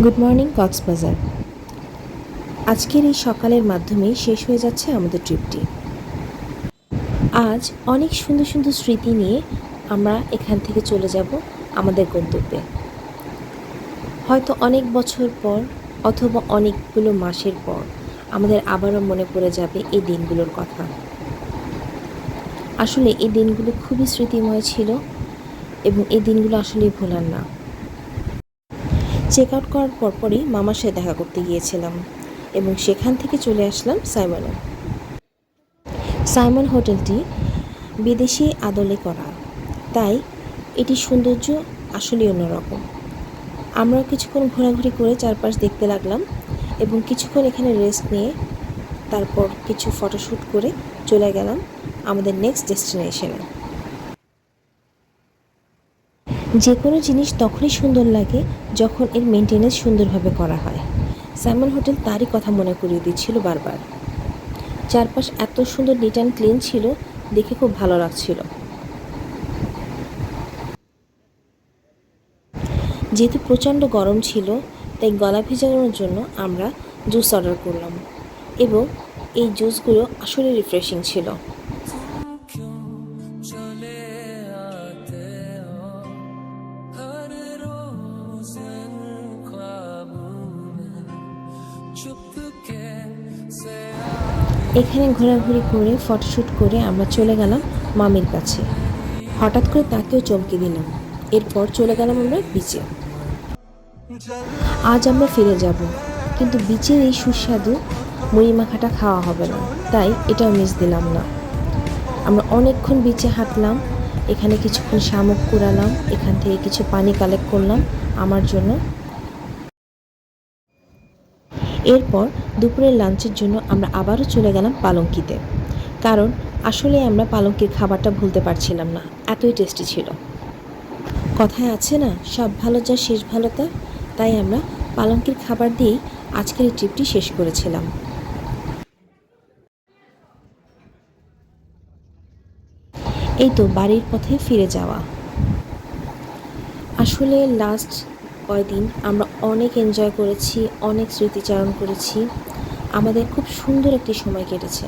Good morning Cox's Bazar. আজকের এই সকালের মাধ্যমেই শেষ হয়ে যাচ্ছে আমাদের ট্রিপটি। আজ অনেক সুন্দর সুন্দর স্মৃতি নিয়ে আমরা এখান থেকে চলে যাব আমাদের গন্তব্যে। হয়তো অনেক বছর পর অথবা অনেকগুলো মাসের পর আমাদের আবারও মনে পড়ে যাবে এই দিনগুলোর কথা। আসলে এই দিনগুলো খুবই স্মৃতিময় ছিল এবং এই দিনগুলো আসলেই ভোলার না। চেক আউট করার পরপরই মামার সাথে দেখা করতে গিয়েছিলাম এবং সেখান থেকে চলে আসলাম সাইমনে। সাইমন হোটেলটি বিদেশি আদলে করা, তাই এটির সৌন্দর্য আসলেই অন্যরকম। আমরাও কিছুক্ষণ ঘোরাঘুরি করে চারপাশ দেখতে লাগলাম এবং কিছুক্ষণ এখানে রেস্ট নিয়ে তারপর কিছু ফটোশ্যুট করে চলে গেলাম আমাদের নেক্সট ডেস্টিনেশনে। যে কোনো জিনিস তখনই সুন্দর লাগে যখন এর মেনটেনেন্স সুন্দরভাবে করা হয়। সাইমন হোটেল তারই কথা মনে করিয়ে দিচ্ছিল বারবার। চারপাশ এত সুন্দর নিট অ্যান্ড ক্লিন ছিল, দেখে খুব ভালো লাগছিল। যেহেতু প্রচণ্ড গরম ছিল, তাই গলা ভেজানোর জন্য আমরা জুস অর্ডার করলাম এবং এই জুসগুলো আসলে রিফ্রেশিং ছিল। এখানে ঘোরাঘুরি করে ফটোশ্যুট করে আমরা চলে গেলাম মামির কাছে। হঠাৎ করে তাকেও চমকে দিলাম। এরপর চলে গেলাম আমরা বিচে। আজ আমরা ফিরে যাব, কিন্তু বিচের এই সুস্বাদু মুড়ি মাখাটা খাওয়া হবে না, তাই এটাও মিস দিলাম না। আমরা অনেকক্ষণ বিচে হাঁটলাম, এখানে কিছুক্ষণ শামুক কুড়ালাম, এখান থেকে কিছু পানি কালেক্ট করলাম আমার জন্য। এরপর দুপুরের লাঞ্চের জন্য আমরা আবারও চলে গেলাম পালঙ্কিতে, কারণ আসলে আমরা পালঙ্কির খাবারটা ভুলতে পারছিলাম না, এতই টেস্টি ছিল। কথায় আছে না, সব ভালো যা শেষ ভালো তা, তাই আমরা পালঙ্কির খাবার দিয়েই আজকের এই ট্রিপটি শেষ করেছিলাম। এই তো বাড়ির পথে ফিরে যাওয়া। আসলে লাস্ট কয়দিন আমরা অনেক এনজয় করেছি, অনেক স্মৃতিচারণ করেছি, আমাদের খুব সুন্দর একটি সময় কেটেছে।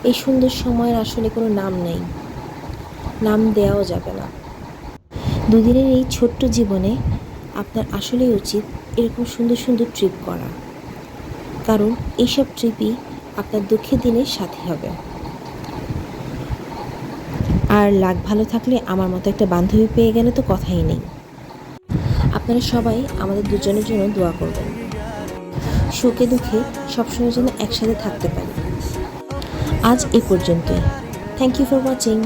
এই সুন্দর সময়ের আসলে কোনো নাম নেই, নাম দেওয়াও যাবে না। দুদিনের এই ছোট্ট জীবনে আপনার আসলেই উচিত এরকম সুন্দর সুন্দর ট্রিপ করা, কারণ এইসব ট্রিপই আপনার দুঃখের দিনের সাথী হবে। আর লাক ভালো থাকলে আমার মতো একটা বান্ধবী পেয়ে গেলে তো কথাই নেই। আপনারা সবাই আমাদের দুজনের জন্য দোয়া করবেন, সুখে দুঃখে সবসময় যেন একসাথে থাকতে পারি। আজ এই পর্যন্তই। Thank you for watching.